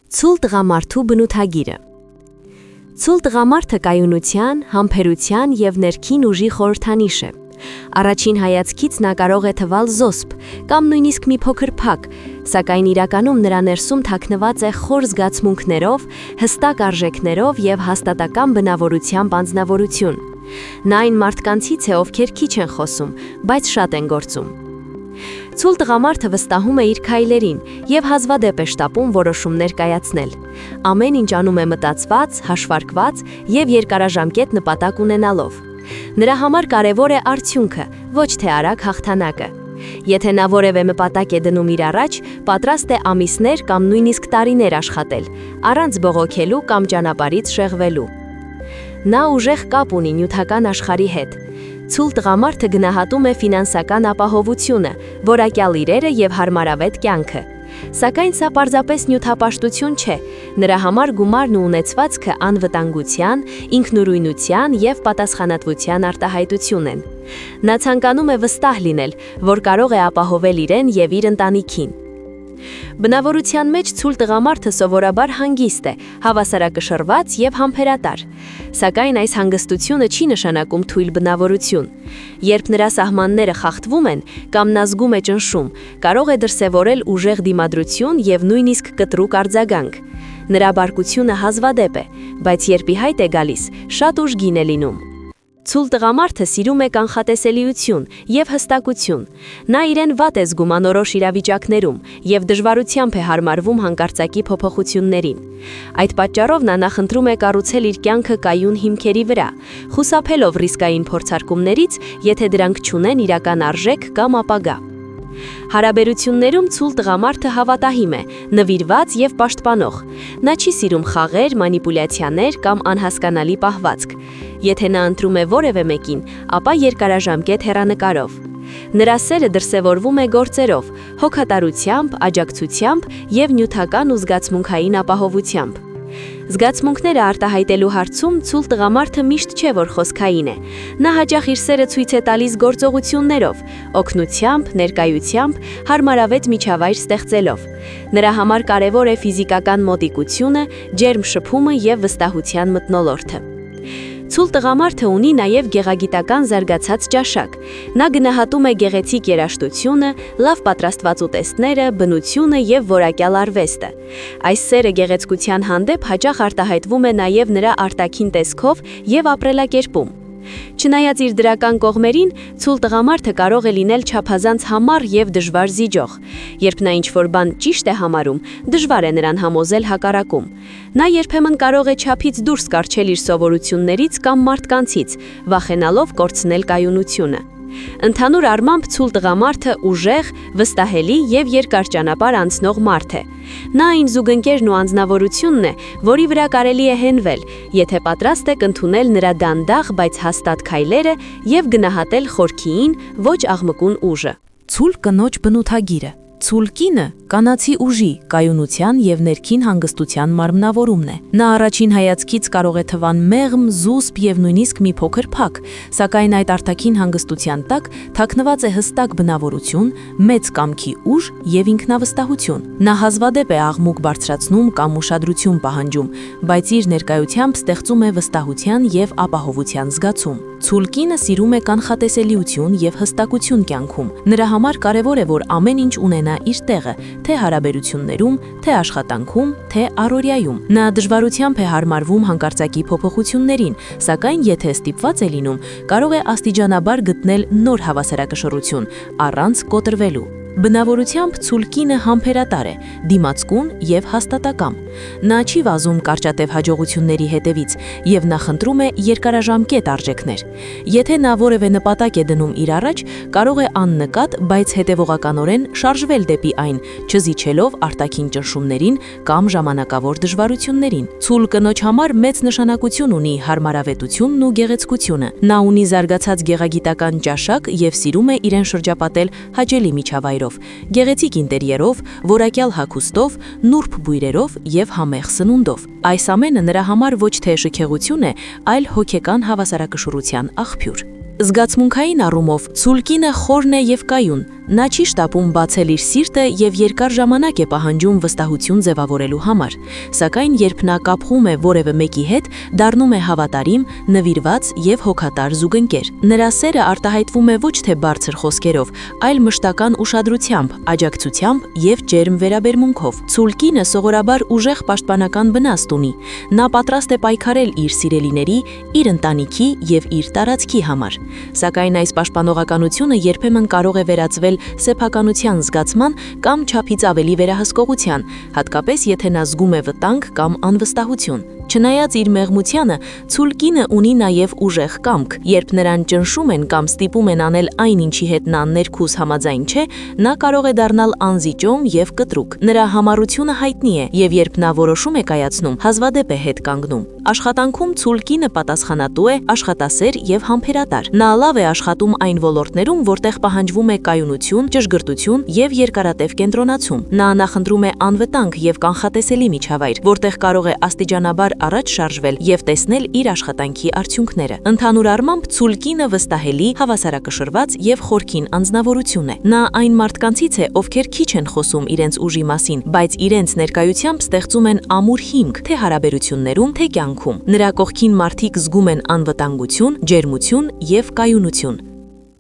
Ցուլ տղամարդու բնութագիրը։ Ցուլ տղամարդը կայունության, համբերության և ներքին ուժի խորհրդանիշ է։ Առաջին հայացքից նա կարող է թվալ զոսպ կամ նույնիսկ մի փոքր փակ, սակայն իրականում նրա ներսում թաքնված է խոր զգացմունքներով, հստակ արժեքներով և հաստատակամ բնավորությամբ անձնավորություն։ Նա այն մարդկանցից է, ովքեր քիչ են խոսում, բայց շատ են գործում։ Ցուլ տղամարդը վստահում է իր քայլերին և հազվադեպ է շտապում որոշումներ կայացնել։ Ամեն ինչ անում է մտածված, հաշվարկված և երկարաժամկետ նպատակ ունենալով։ Նրա համար կարևոր է արդյունքը, ոչ թե արագ հաղթանակը։ Եթե նա որևէ նպատակ է դնում իր առաջ, պատրաստ է ամիսներ կամ նույնիսկ տարիներ աշխատել, առանց բողոքելու կամ ճանապարհից շեղվելու։ Նա ուժեղ կապ ունի նյութական աշխարհի հետ։ Ցուլ տղամարդը գնահատում է ֆինանսական ապահովությունը, որակյալ իրերը և հարմարավետ կյանքը։ Սակայն սա պարզապես նյութապաշտություն չէ, նրա համար գումարն ու ունեցվածքը անվտանգության, ինքնուրույնության և պատասխանատվության արտահայտություն են։ Նա ցանկանում է վստահ լինել, որ կարող է ապահովել իրեն և իր ընտանիքին։ Բնավորության մեջ ցուլ տղամարդը սովորաբար հանգիստ է, հավասարակշռված և համբերատար։ Սակայն այս հանգստությունը չի նշանակում թույլ բնավորություն։ Երբ նրա սահմանները խախտվում են կամ նա զգում է ճնշում, կարող է դրսևորել ուժեղ դիմադրություն և նույնիսկ կտրուկ արձագանք։ Նրա բարկությունը հազվադեպ է, բայց երբ ի հայտ է գալիս, շատ ուժգին է լինում։ Ցուլ տղամարդը սիրում է կանխատեսելիություն և հստակություն։ Նա իրեն վատ է զգում անորոշ իրավիճակներում և դժվարությամբ է հարմարվում հանկարծակի փոփոխություններին։ Այդ պատճառով նա նախընտրում է կառուցել իր կյանքը կայուն հիմքերի վրա, խուսափելով ռիսկային փորձարկումներից, եթե դրանք չունեն իրական արժեք կամ ապագա։ Հարաբերություններում ցուլ տղամարդը հավատահիմ է, նվիրված և պաշտպանող։ Նա չի սիրում խաղեր, մանիպուլյացիաներ կամ անհասկանալի պահվածք։ Եթե նա ընտրում է որևէ մեկին, ապա երկարաժամկետ հեռանկարով։ Նրա սերը դրսևորվում է գործերով, հոգատարությամբ, աջակցությամբ և նյութական ու զգացմունքային ապահովությամբ։ Զգացմունքները արտահայտելու հարցում ցուլ տղամարդը միշտ չէ, որ խոսքային է։ Նա հաճախ իր սերը ցույց է տալիս գործողություններով, օգնությամբ, ներկայությամբ, հարմարավետ միջավայր ստեղծելով։ Նրա համար կարևոր է ֆիզիկական մոտիկությունը, ջերմ շփումը և վստահության մթնոլորտը։ Ցուլ տղամարդը ունի նաև գեղագիտական զարգացած ճաշակ։ Նա գնահատում է գեղեցիկ երաժշտությունը, լավ պատրաստված ուտեստները, բնությունը և որակյալ արվեստը։ Այս սերը գեղեցկության հանդեպ հաճախ արտահայտվում է նաև նրա արտաքին տեսքով և ապրելակերպում։ Չնայած իր դրական կողմերին, ցուլ տղամարդը կարող է լինել չափազանց համառ և դժվար զիջող։ Երբ նա ինչ-որ բան ճիշտ է համարում, դժվար է նրան համոզել հակառակում։ Նա երբեմն կարող է չափից դուրս կառչել իր սովորություններից կամ մարդկանցից, վախենալով կորցնել կայունությունը։ Ընդհանուր առմամբ ցուլ տղամարդը ուժեղ, վստահելի և երկար ճանապարհ անցնող մարդ է։ Նա այն զուգընկերն ու անձնավորությունն է, որի վրա կարելի է հենվել, եթե պատրաստ եք ընդունել նրա դանդաղ, բայց հաստատ քայլերը և գնահատել խորքին, ոչ աղմկուն ուժը։ Ցուլ կնոջ բնութագիրը։ Ցուլ կինը կանացի ուժի, կայունության և ներքին հանգստության մարմնավորումն է։ Նա առաջին հայացքից կարող է թվան մեղմ, զուսպ և նույնիսկ մի փոքր փակ, սակայն այդ արտաքին հանգստության տակ թաքնված է հստակ բնավորություն, մեծ կամքի ուժ և ինքնավստահություն։ Նա հազվադեպ է աղմուկ բարձրացնում կամ ուշադրություն պահանջում, բայց իր ներկայությամբ ստեղծում է վստահության և ապահովության զգացում։ Ցուլ կինը սիրում է կանխատեսելիություն և հստակություն կյանքում։ Նրա համար կարևոր է, որ ամեն ինչ ունենա իր տեղը, թե հարաբերություններում, թե աշխատանքում, թե առօրյայում։ Նա դժվարությամբ է հարմարվում հանկարծակի փոփոխություններին, սակայն եթե ստիպված է լինում, կարող է աստիճանաբար գտնել նոր հավասարակշռություն, առանց կոտրվելու։ Բնավորությամբ ցուլ կինը համբերատար է, դիմացկուն և հաստատակամ։ Նա չի վազում կարճատև հաջողությունների հետևից և նախընտրում է երկարաժամկետ արժեքներ։ Եթե նա որևէ նպատակ է դնում իր առաջ, կարող է աննկատ, բայց հետևողականորեն շարժվել դեպի այն, չզիջելով արտաքին ճնշումներին կամ ժամանակավոր դժվարություններին։ Ցուլ կնոջ համար մեծ նշանակություն ունի հարմարավետությունն ու գեղեցկությունը։ Նա ունի զարգացած գեղագիտական ճաշակ և սիրում է իրեն շրջապատել հաճելի միջավայրով, գեղեցիկ ինտերիերով, որակյալ հագուստով, նուրբ բույրերով և համեղ սնունդով։ Այս ամենը նրա համար ոչ թե շքեղություն է, այլ հոգեկան հավասարակշռության աղբյուր։ Զգացմունքային առումով ցուլ կինը խորն է և կայուն, Նա չի շտապում բացել իր սիրտը եւ երկար ժամանակ է պահանջում վստահություն ձևավորելու համար, սակայն երբ նա կապվում է որևէ մեկի հետ, դառնում է հավատարիմ, նվիրված եւ հոգատար զուգընկեր։ Նրա սերը արտահայտվում է ոչ թե բարձր խոսքերով, այլ մշտական ուշադրությամբ, աջակցությամբ եւ ջերմ վերաբերմունքով։ Ցուլ կինը սովորաբար ուժեղ պաշտպանական բնաստ ունի։ Նա պատրաստ է պայքարել իր սիրելիների, իր ընտանիքի եւ իր տարածքի համար։ Սակայն այս պաշտպանողականությունը երբեմն կարող է վերածվել սեփականության զգացման կամ չափից ավելի վերահսկողության, հատկապես եթե նա զգում է վտանգ կամ անվստահություն։ Չնայած իր մեղմությանը, ցուլ կինը ունի նաև ուժեղ կամք։ Երբ նրան ճնշում են կամ ստիպում են անել այն, ինչի հետ նա ներքուս համաձայն չէ, նա կարող է դառնալ անզիջում եւ կտրուկ։ Նրա համառությունը հայտնի է, եւ երբ նա որոշում է կայացնում, հազվադեպ է հետ կանգնում։ Աշխատանքում ցուլ կինը պատասխանատու է, աշխատասեր եւ համբերատար։ Նա լավ է աշխատում այն ոլորտներում, որտեղ պահանջվում է կայունություն, ճշգրտություն եւ երկարատև կենտրոնացում։ Նա նախընտրում է անվտանգ եւ կանխատեսելի միջավայր, որտեղ կարող է աստիճանաբար առաջ շարժվել եւ տեսնել իր աշխատանքի արդյունքները։ Ընդհանուր առմամբ ցուլ կինը վստահելի, հավասարակշռված եւ խորքին անձնավորություն է։ Նա այն մարդկանցից է, ովքեր քիչ են խոսում իրենց ուժի մասին, բայց իրենց ներկայությամբ ստեղծում են ամուր հիմք թե հարաբերություններում, թե կյանքում։ Նրա կողքին մարդիկ զգում են անվտանգություն, ջերմություն եւ կայունություն։